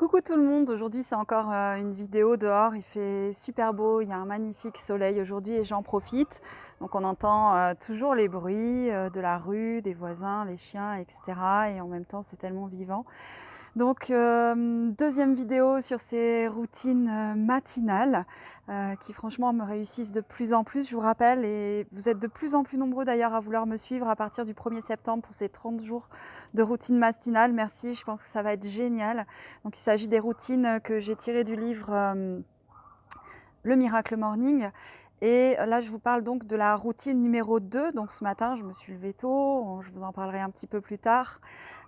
Coucou tout le monde, aujourd'hui c'est encore une vidéo dehors, il fait super beau, il y a un magnifique soleil aujourd'hui et j'en profite. Donc on entend toujours les bruits de la rue, des voisins, les chiens, etc. Et en même temps c'est tellement vivant. Donc deuxième vidéo sur ces routines matinales qui franchement me réussissent de plus en plus. Je vous rappelle, et vous êtes de plus en plus nombreux d'ailleurs à vouloir me suivre à partir du 1er septembre pour ces 30 jours de routine matinale. Merci, je pense que ça va être génial. Donc il s'agit des routines que j'ai tirées du livre Le Miracle Morning. Et là, je vous parle donc de la routine numéro 2. Donc ce matin, je me suis levée tôt, je vous en parlerai un petit peu plus tard.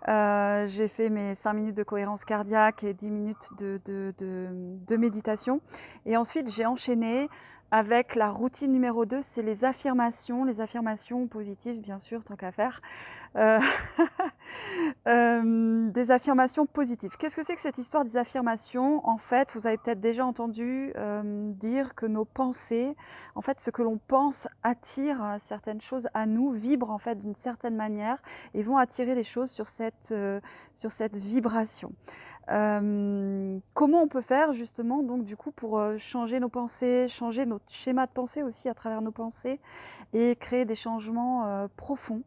J'ai fait mes 5 minutes de cohérence cardiaque et 10 minutes de méditation. Et ensuite, j'ai enchaîné avec la routine numéro 2, c'est les affirmations positives, bien sûr, tant qu'à faire. Euh, des affirmations positives. Qu'est-ce que c'est que cette histoire des affirmations? En fait, vous avez peut-être déjà entendu dire que nos pensées, en fait, ce que l'on pense attire certaines choses à nous, vibre en fait d'une certaine manière et vont attirer les choses sur cette vibration. Comment on peut faire justement donc du coup pour changer nos pensées, changer notre schéma de pensée aussi à travers nos pensées et créer des changements profonds?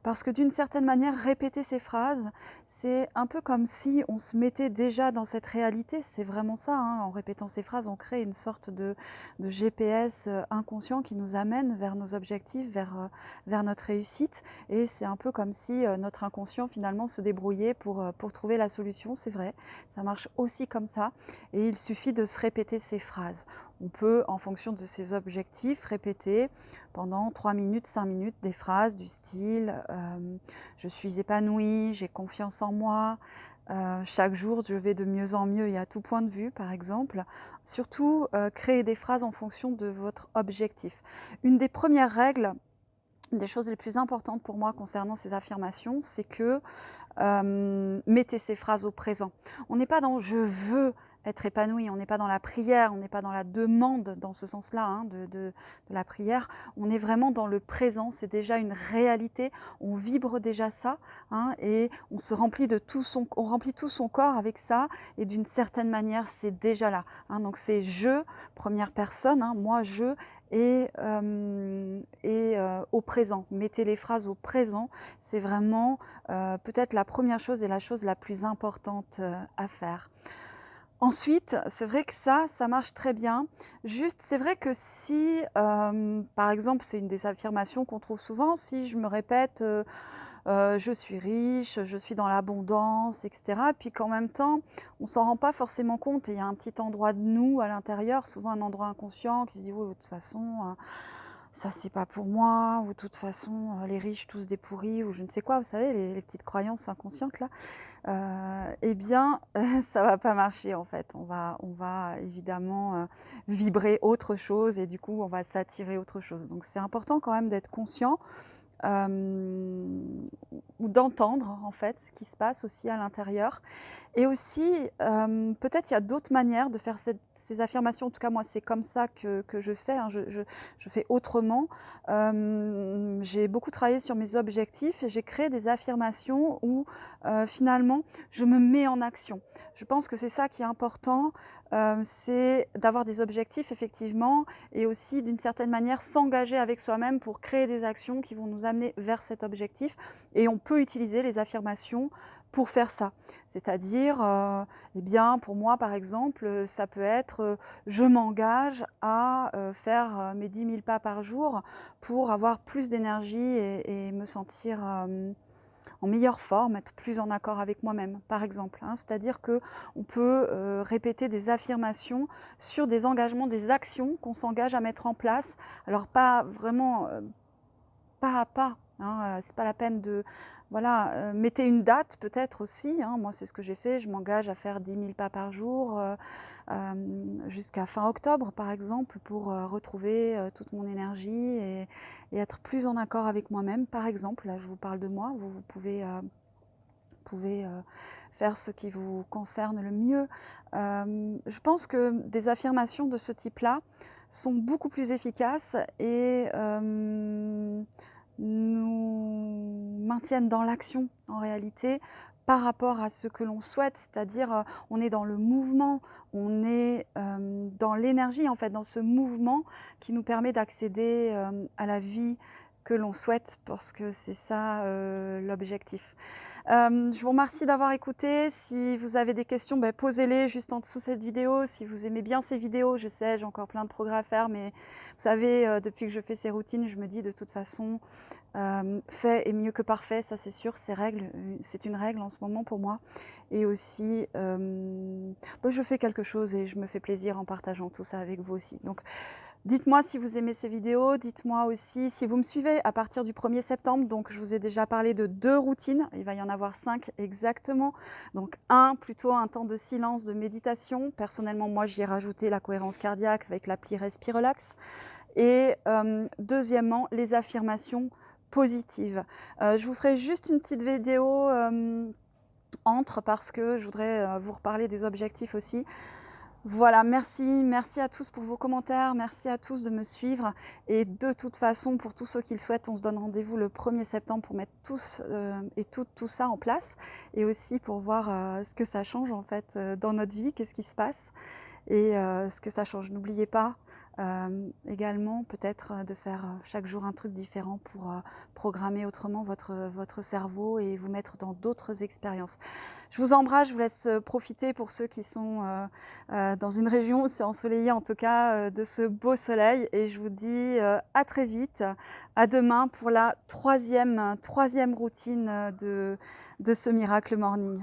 Parce que d'une certaine manière, répéter ces phrases, c'est un peu comme si on se mettait déjà dans cette réalité. C'est vraiment ça, hein. En répétant ces phrases, on crée une sorte de GPS inconscient qui nous amène vers nos objectifs, vers notre réussite. Et c'est un peu comme si notre inconscient finalement se débrouillait pour trouver la solution. C'est vrai, ça marche aussi comme ça. Et il suffit de se répéter ces phrases. On peut, en fonction de ses objectifs, répéter pendant 3 minutes, 5 minutes des phrases du style je suis épanouie, j'ai confiance en moi, chaque jour je vais de mieux en mieux et à tout point de vue par exemple. Surtout créer des phrases en fonction de votre objectif. Une des premières règles, une des choses les plus importantes pour moi concernant ces affirmations, c'est que mettez ces phrases au présent. On n'est pas dans je veux être épanoui, on n'est pas dans la prière, on n'est pas dans la demande dans ce sens-là hein, de la prière, on est vraiment dans le présent, c'est déjà une réalité, on vibre déjà ça hein, et on se remplit on remplit tout son corps avec ça et d'une certaine manière c'est déjà là. Hein, donc c'est je, première personne, hein, moi je au présent. Mettez les phrases au présent, c'est vraiment peut-être la première chose et la chose la plus importante à faire. Ensuite, c'est vrai que ça marche très bien. Juste, c'est vrai que si, par exemple, c'est une des affirmations qu'on trouve souvent, si je me répète je suis riche, je suis dans l'abondance, etc. Puis qu'en même temps, on s'en rend pas forcément compte et il y a un petit endroit de nous à l'intérieur, souvent un endroit inconscient qui se dit oui, de toute façon, ça c'est pas pour moi, ou de toute façon, les riches tous des pourris, ou je ne sais quoi, vous savez, les petites croyances inconscientes là. Eh bien, ça va pas marcher en fait. On va évidemment vibrer autre chose et du coup, on va s'attirer autre chose. Donc c'est important quand même d'être conscient ou d'entendre en fait ce qui se passe aussi à l'intérieur. Et aussi, peut-être il y a d'autres manières de faire ces affirmations. En tout cas, moi, c'est comme ça que je fais, hein. Je fais autrement. J'ai beaucoup travaillé sur mes objectifs et j'ai créé des affirmations où, finalement, je me mets en action. Je pense que c'est ça qui est important, c'est d'avoir des objectifs effectivement et aussi d'une certaine manière s'engager avec soi-même pour créer des actions qui vont nous amener vers cet objectif et on peut utiliser les affirmations pour faire ça. C'est-à-dire, eh bien, pour moi, par exemple, ça peut être je m'engage à faire mes 10 000 pas par jour pour avoir plus d'énergie et me sentir en meilleure forme, être plus en accord avec moi-même, par exemple. Hein. C'est-à-dire qu'on peut répéter des affirmations sur des engagements, des actions qu'on s'engage à mettre en place. Alors, pas vraiment pas à pas. Hein, c'est pas la peine de voilà, mettez une date peut-être aussi, hein. Moi, c'est ce que j'ai fait, je m'engage à faire 10 000 pas par jour, jusqu'à fin octobre, par exemple, pour retrouver toute mon énergie et être plus en accord avec moi-même, par exemple. Là, je vous parle de moi, vous pouvez faire ce qui vous concerne le mieux. Je pense que des affirmations de ce type-là sont beaucoup plus efficaces et nous maintiennent dans l'action en réalité par rapport à ce que l'on souhaite, c'est-à-dire, on est dans le mouvement, on est, dans l'énergie, en fait, dans ce mouvement qui nous permet d'accéder, à la vie que l'on souhaite parce que c'est ça, l'objectif. Je vous remercie d'avoir écouté. Si vous avez des questions, posez-les juste en dessous de cette vidéo. Si vous aimez bien ces vidéos, je sais, j'ai encore plein de progrès à faire, mais vous savez, depuis que je fais ces routines, je me dis de toute façon, fait est mieux que parfait, ça c'est sûr, c'est une règle en ce moment pour moi. Et aussi, je fais quelque chose et je me fais plaisir en partageant tout ça avec vous aussi. Donc dites-moi si vous aimez ces vidéos, dites-moi aussi si vous me suivez à partir du 1er septembre. Donc je vous ai déjà parlé de 2 routines, il va y en avoir 5 exactement. Donc plutôt un temps de silence, de méditation. Personnellement, moi j'y ai rajouté la cohérence cardiaque avec l'appli Respirelax. Et deuxièmement, les affirmations positives. Je vous ferai juste une petite vidéo parce que je voudrais vous reparler des objectifs aussi. Voilà, merci à tous pour vos commentaires, merci à tous de me suivre et de toute façon, pour tous ceux qui le souhaitent, on se donne rendez-vous le 1er septembre pour mettre tout ça en place et aussi pour voir ce que ça change en fait dans notre vie, qu'est-ce qui se passe et ce que ça change. N'oubliez pas également peut-être de faire chaque jour un truc différent pour programmer autrement votre cerveau et vous mettre dans d'autres expériences. Je vous embrasse, je vous laisse profiter pour ceux qui sont dans une région où c'est ensoleillé en tout cas de ce beau soleil et je vous dis à très vite, à demain pour la troisième routine de ce Miracle Morning.